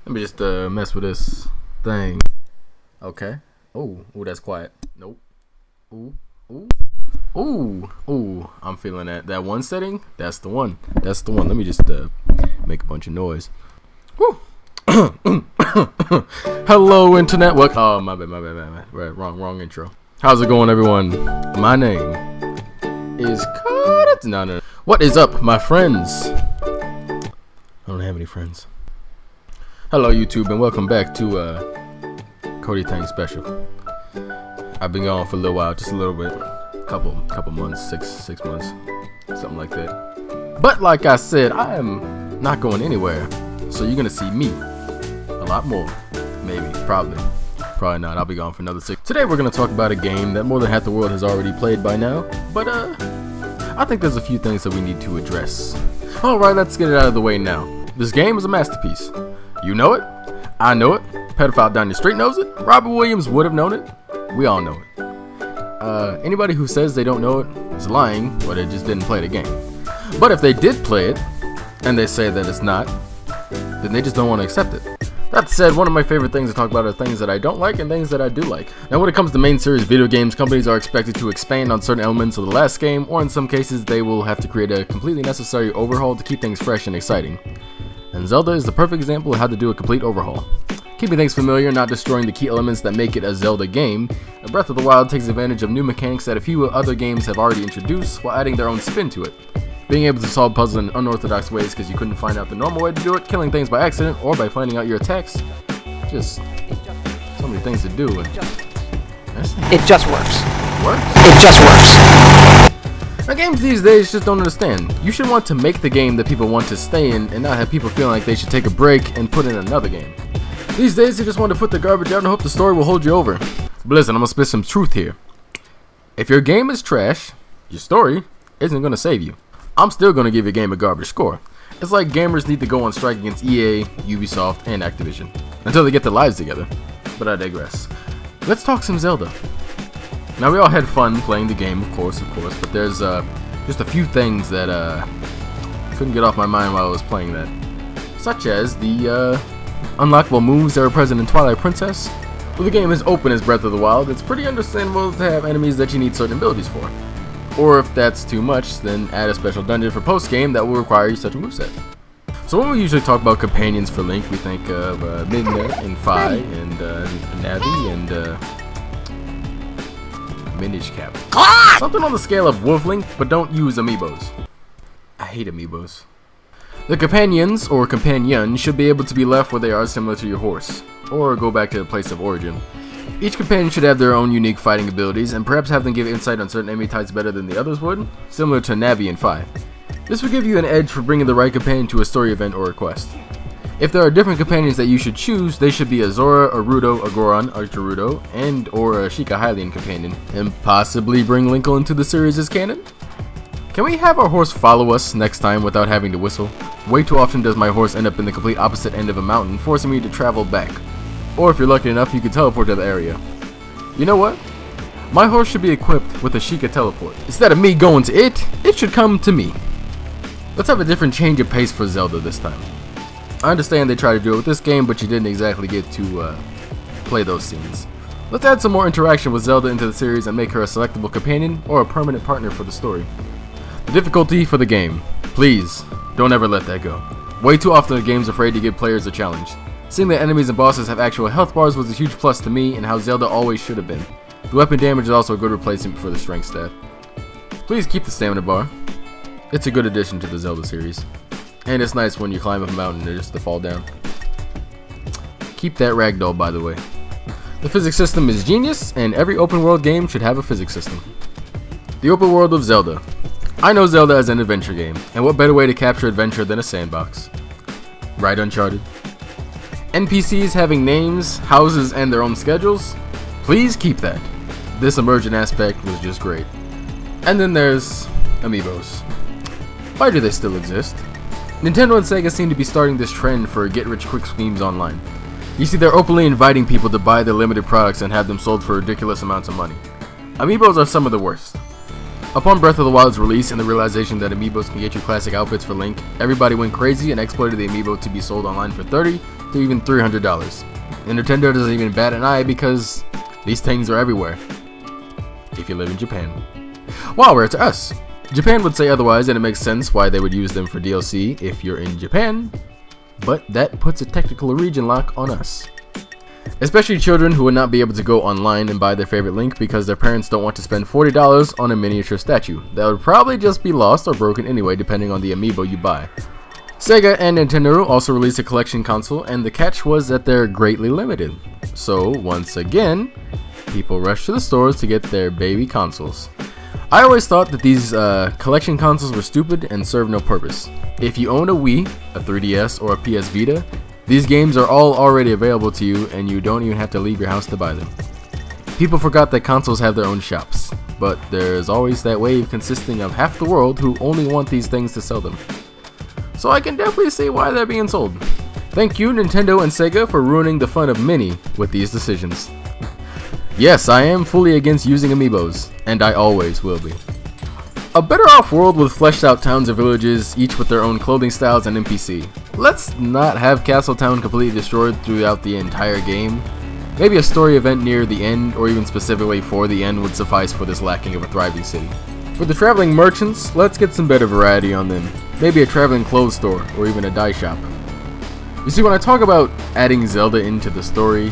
Let me just mess with this thing. Okay. Oh, that's quiet. Nope. Ooh, ooh, ooh. I'm feeling that. That one setting. That's the one. That's the one. Let me just make a bunch of noise. Woo. Hello, internet. What? Oh, my bad. Right, wrong intro. How's it going, everyone? My name is Koty-Tang. No. What is up, my friends? I don't have any friends. Hello, YouTube, and welcome back to Koty-Tang special. I've been gone for a little while, just a little bit, couple months, six months, something like that. But like I said, I am not going anywhere, so you're gonna see me a lot more, maybe, probably not. I'll be gone for another 6. Today we're gonna talk about a game that more than half the world has already played by now, but I think there's a few things that we need to address. All right, let's get it out of the way now. This game is a masterpiece. You know it. I know it. Pedophile down the street knows it. Robert Williams would have known it. We all know it. Anybody who says they don't know it is lying, or they just didn't play the game. But if they did play it, and they say that it's not, then they just don't want to accept it. That said, one of my favorite things to talk about are things that I don't like and things that I do like. Now, when it comes to main series video games, companies are expected to expand on certain elements of the last game, or in some cases, they will have to create a completely necessary overhaul to keep things fresh and exciting. And Zelda is the perfect example of how to do a complete overhaul. Keeping things familiar, not destroying the key elements that make it a Zelda game, Breath of the Wild takes advantage of new mechanics that a few other games have already introduced while adding their own spin to it. Being able to solve puzzles in unorthodox ways because you couldn't find out the normal way to do it, killing things by accident, or by planning out your attacks. Just so many things to do. And it just works. What? It just works. Now, games these days just don't understand. You should want to make the game that people want to stay in and not have people feeling like they should take a break and put in another game. These days you just want to put the garbage out and hope the story will hold you over. But listen, I'm gonna spit some truth here. If your game is trash, your story isn't gonna save you. I'm still gonna give your game a garbage score. It's like gamers need to go on strike against EA, Ubisoft, and Activision until they get their lives together. But I digress. Let's talk some Zelda. Now, we all had fun playing the game, of course, but there's just a few things that couldn't get off my mind while I was playing that. Such as the unlockable moves that were present in Twilight Princess. Well, the game is open as Breath of the Wild. It's pretty understandable to have enemies that you need certain abilities for. Or if that's too much, then add a special dungeon for post-game that will require such a moveset. So when we usually talk about companions for Link, we think of Midna and Fi and Navi and Minish Cap. Something on the scale of Wolflink, but don't use amiibos. I hate amiibos. The companions, or companion, should be able to be left where they are, similar to your horse, or go back to the place of origin. Each companion should have their own unique fighting abilities, and perhaps have them give insight on certain enemy types better than the others would, similar to Navi and Fi. This will give you an edge for bringing the right companion to a story event or a quest. If there are different companions that you should choose, they should be a Zora, a Ruto, a Goron, a Gerudo, and or a Sheikah Hylian companion, and possibly bring Linkle into the series as canon? Can we have our horse follow us next time without having to whistle? Way too often does my horse end up in the complete opposite end of a mountain, forcing me to travel back. Or if you're lucky enough, you can teleport to the area. You know what? My horse should be equipped with a Sheikah teleport. Instead of me going to it, it should come to me. Let's have a different change of pace for Zelda this time. I understand they tried to do it with this game, but you didn't exactly get to play those scenes. Let's add some more interaction with Zelda into the series and make her a selectable companion or a permanent partner for the story. The difficulty for the game. Please, don't ever let that go. Way too often the game's afraid to give players a challenge. Seeing that enemies and bosses have actual health bars was a huge plus to me and how Zelda always should have been. The weapon damage is also a good replacement for the strength stat. Please keep the stamina bar. It's a good addition to the Zelda series. And it's nice when you climb up a mountain just to fall down. Keep that ragdoll, by the way. The physics system is genius, and every open world game should have a physics system. The open world of Zelda. I know Zelda as an adventure game, and what better way to capture adventure than a sandbox? Right, Uncharted? NPCs having names, houses, and their own schedules? Please keep that. This emergent aspect was just great. And then there's amiibos. Why do they still exist? Nintendo and Sega seem to be starting this trend for get-rich-quick schemes online. You see, they're openly inviting people to buy their limited products and have them sold for ridiculous amounts of money. Amiibos are some of the worst. Upon Breath of the Wild's release and the realization that amiibos can get you classic outfits for Link, everybody went crazy and exploited the amiibo to be sold online for $30, to even $300. And Nintendo doesn't even bat an eye because these things are everywhere. If you live in Japan. While rare to us. Japan would say otherwise, and it makes sense why they would use them for DLC if you're in Japan, but that puts a technical region lock on us. Especially children who would not be able to go online and buy their favorite Link because their parents don't want to spend $40 on a miniature statue. That would probably just be lost or broken anyway depending on the amiibo you buy. Sega and Nintendo also released a collection console, and the catch was that they're greatly limited. So, once again, people rush to the stores to get their baby consoles. I always thought that these collection consoles were stupid and served no purpose. If you own a Wii, a 3DS, or a PS Vita, these games are all already available to you and you don't even have to leave your house to buy them. People forgot that consoles have their own shops, but there's always that wave consisting of half the world who only want these things to sell them. So I can definitely see why they're being sold. Thank you Nintendo and Sega for ruining the fun of many with these decisions. Yes, I am fully against using amiibos, and I always will be. A better off world with fleshed out towns and villages, each with their own clothing styles and NPC. Let's not have Castle Town completely destroyed throughout the entire game. Maybe a story event near the end, or even specifically for the end, would suffice for this lacking of a thriving city. For the traveling merchants, let's get some better variety on them. Maybe a traveling clothes store, or even a dye shop. You see, when I talk about adding Zelda into the story,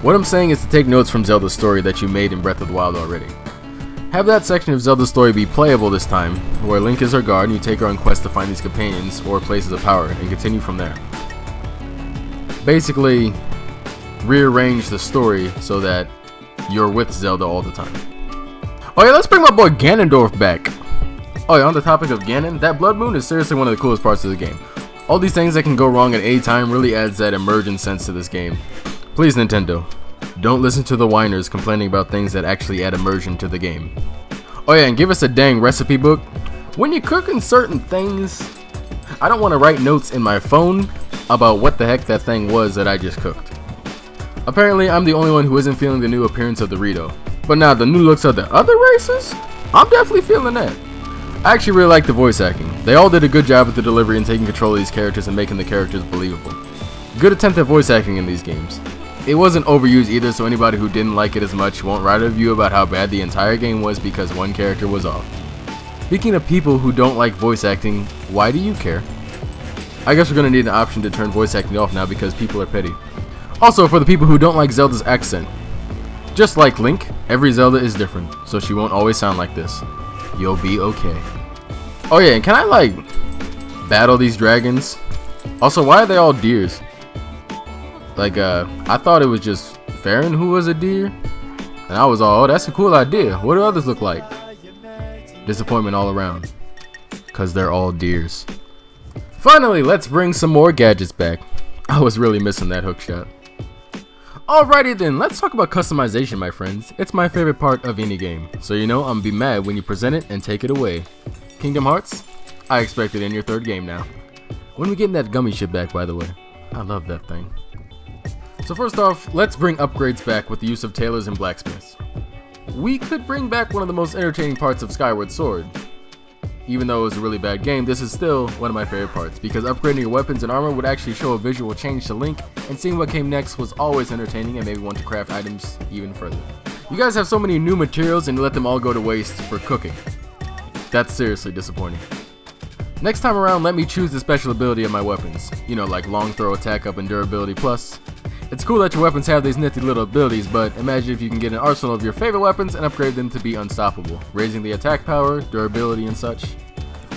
what I'm saying is to take notes from Zelda's story that you made in Breath of the Wild already. Have that section of Zelda's story be playable this time, where Link is her guard and you take her on quests to find these companions or places of power and continue from there. Basically, rearrange the story so that you're with Zelda all the time. Oh yeah, let's bring my boy Ganondorf back. Oh yeah, on the topic of Ganon, that Blood Moon is seriously one of the coolest parts of the game. All these things that can go wrong at any time really adds that emergent sense to this game. Please Nintendo, don't listen to the whiners complaining about things that actually add immersion to the game. Oh yeah, and give us a dang recipe book. When you're cooking certain things, I don't want to write notes in my phone about what the heck that thing was that I just cooked. Apparently, I'm the only one who isn't feeling the new appearance of the Rito. But now the new looks of the other races? I'm definitely feeling that. I actually really like the voice acting. They all did a good job with the delivery and taking control of these characters and making the characters believable. Good attempt at voice acting in these games. It wasn't overused either, so anybody who didn't like it as much won't write a review about how bad the entire game was because one character was off. Speaking of people who don't like voice acting, why do you care? I guess we're gonna need an option to turn voice acting off now because people are petty. Also, for the people who don't like Zelda's accent, just like Link, every Zelda is different, so she won't always sound like this. You'll be okay. Oh yeah, and can I like battle these dragons? Also, why are they all deers? Like, I thought it was just Farron who was a deer, and I was all, oh, that's a cool idea. What do others look like? Disappointment all around, cause they're all deers. Finally, let's bring some more gadgets back. I was really missing that hook shot. Alrighty then, let's talk about customization, my friends. It's my favorite part of any game, so you know I'm gonna be mad when you present it and take it away. Kingdom Hearts? I expect it in your third game now. When we getting that gummy ship back, by the way? I love that thing. So first off, let's bring upgrades back with the use of tailors and blacksmiths. We could bring back one of the most entertaining parts of Skyward Sword. Even though it was a really bad game, this is still one of my favorite parts, because upgrading your weapons and armor would actually show a visual change to Link, and seeing what came next was always entertaining and made me want to craft items even further. You guys have so many new materials and you let them all go to waste for cooking. That's seriously disappointing. Next time around, let me choose the special ability of my weapons. You know, like long throw, attack up, and durability plus. It's cool that your weapons have these nifty little abilities, but imagine if you can get an arsenal of your favorite weapons and upgrade them to be unstoppable, raising the attack power, durability, and such.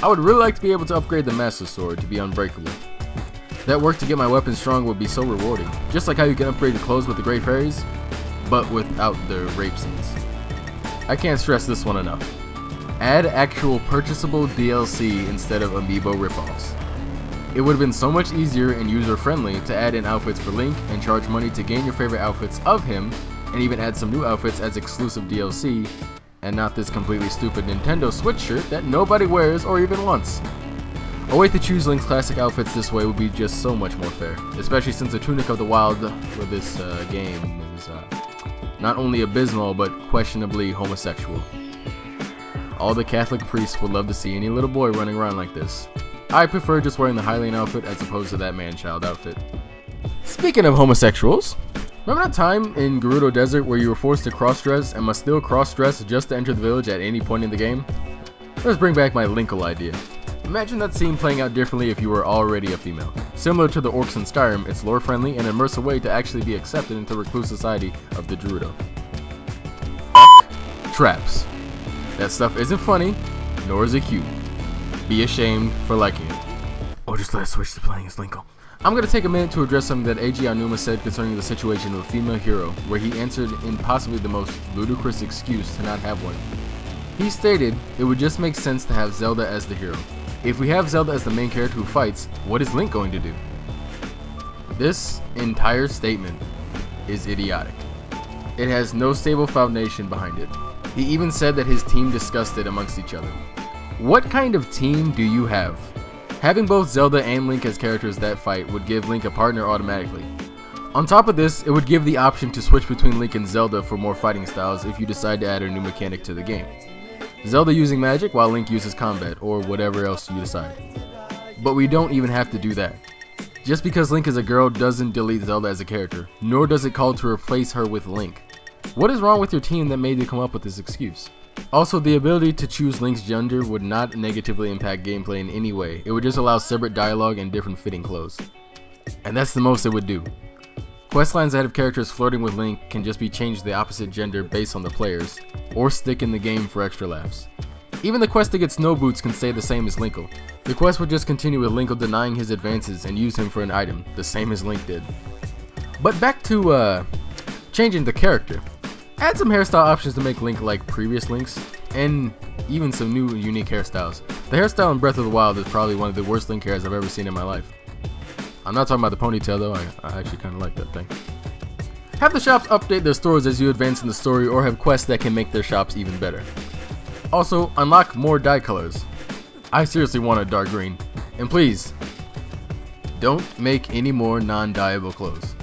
I would really like to be able to upgrade the Master Sword to be unbreakable. That work to get my weapons strong would be so rewarding, just like how you can upgrade your clothes with the Great Fairies, but without the rape scenes. I can't stress this one enough. Add actual purchasable DLC instead of amiibo ripoffs. It would have been so much easier and user-friendly to add in outfits for Link and charge money to gain your favorite outfits of him, and even add some new outfits as exclusive DLC, and not this completely stupid Nintendo Switch shirt that nobody wears or even wants. A way to choose Link's classic outfits this way would be just so much more fair, especially since the Tunic of the Wild for this game is not only abysmal but questionably homosexual. All the Catholic priests would love to see any little boy running around like this. I prefer just wearing the Hylian outfit as opposed to that man-child outfit. Speaking of homosexuals, remember that time in Gerudo Desert where you were forced to cross-dress and must still cross-dress just to enter the village at any point in the game? Let's bring back my Linkle idea. Imagine that scene playing out differently if you were already a female. Similar to the orcs in Skyrim, it's lore-friendly and immersive way to actually be accepted into the recluse society of the Gerudo. Traps. That stuff isn't funny, nor is it cute. Be ashamed for liking it. Or just let us switch to playing as Linkle. I'm going to take a minute to address something that Eiji Aonuma said concerning the situation of a female hero, where he answered in possibly the most ludicrous excuse to not have one. He stated, it would just make sense to have Zelda as the hero. If we have Zelda as the main character who fights, what is Link going to do? This entire statement is idiotic. It has no stable foundation behind it. He even said that his team discussed it amongst each other. What kind of team do you have? Having both Zelda and Link as characters that fight would give Link a partner automatically. On top of this, it would give the option to switch between Link and Zelda for more fighting styles if you decide to add a new mechanic to the game. Zelda using magic while Link uses combat, or whatever else you decide. But we don't even have to do that. Just because Link is a girl doesn't delete Zelda as a character, nor does it call to replace her with Link. What is wrong with your team that made you come up with this excuse? Also, the ability to choose Link's gender would not negatively impact gameplay in any way. It would just allow separate dialogue and different fitting clothes. And that's the most it would do. Questlines that have characters flirting with Link can just be changed to the opposite gender based on the players, or stick in the game for extra laughs. Even the quest to get snow boots can stay the same as Linkle. The quest would just continue with Linkle denying his advances and use him for an item, the same as Link did. But back to changing the character. Add some hairstyle options to make Link like previous Links, and even some new unique hairstyles. The hairstyle in Breath of the Wild is probably one of the worst Link hairs I've ever seen in my life. I'm not talking about the ponytail though, I actually kind of like that thing. Have the shops update their stores as you advance in the story, or have quests that can make their shops even better. Also, unlock more dye colors. I seriously want a dark green. And please, don't make any more non-dyeable clothes.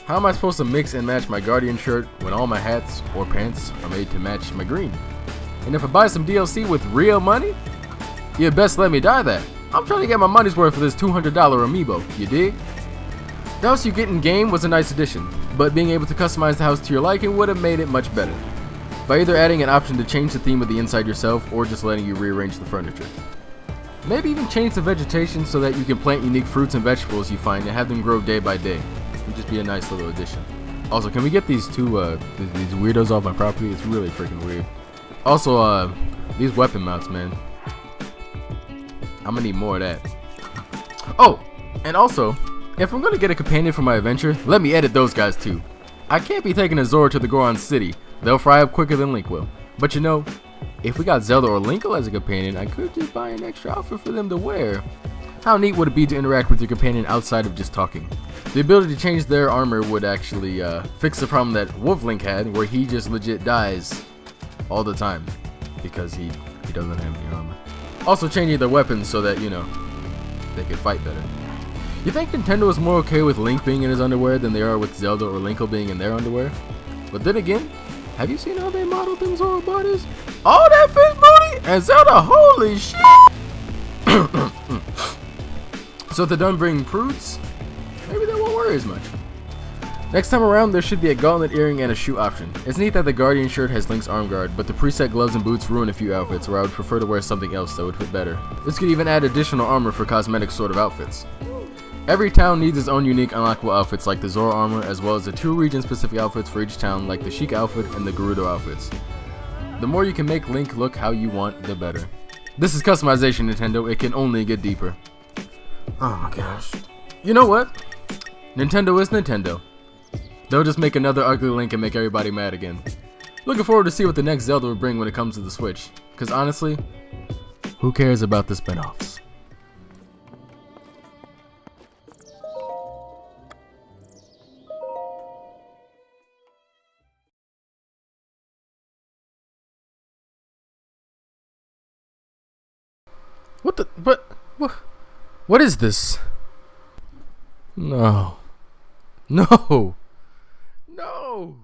How am I supposed to mix and match my Guardian shirt when all my hats or pants are made to match my green? And if I buy some DLC with real money, you best let me dye that. I'm trying to get my money's worth for this $200 amiibo, you dig? The house you get in game was a nice addition, but being able to customize the house to your liking would have made it much better, by either adding an option to change the theme of the inside yourself or just letting you rearrange the furniture. Maybe even change the vegetation so that you can plant unique fruits and vegetables you find and have them grow day by day. It would just be a nice little addition. Also, can we get these two these weirdos off my property? It's really freaking weird. Also, these weapon mounts, man. I'm gonna need more of that. Oh, and also, if I'm gonna get a companion for my adventure, let me edit those guys too. I can't be taking a Zora to the Goron City. They'll fry up quicker than Link will. But you know, if we got Zelda or Linkle as a companion, I could just buy an extra outfit for them to wear. How neat would it be to interact with your companion outside of just talking? The ability to change their armor would actually fix the problem that Wolf Link had, where he just legit dies all the time because he doesn't have any armor. Also changing their weapons so that, you know, they can fight better. You think Nintendo is more okay with Link being in his underwear than they are with Zelda or Linkle being in their underwear? But then again, have you seen how they modeled them Zora bodies? All that fish booty and Zelda, holy shit! So if they don't bring prudes, maybe they won't worry as much. Next time around, there should be a gauntlet earring and a shoe option. It's neat that the Guardian shirt has Link's arm guard, but the preset gloves and boots ruin a few outfits, where I would prefer to wear something else that would fit better. This could even add additional armor for cosmetic sort of outfits. Every town needs its own unique unlockable outfits like the Zora armor, as well as the 2 region specific outfits for each town like the Sheik outfit and the Gerudo outfits. The more you can make Link look how you want, the better. This is customization, Nintendo. It can only get deeper. Oh my gosh. You know what? Nintendo is Nintendo. They'll just make another ugly Link and make everybody mad again. Looking forward to see what the next Zelda will bring when it comes to the Switch. Cause honestly, who cares about the spin-offs? What is this? No. No. No.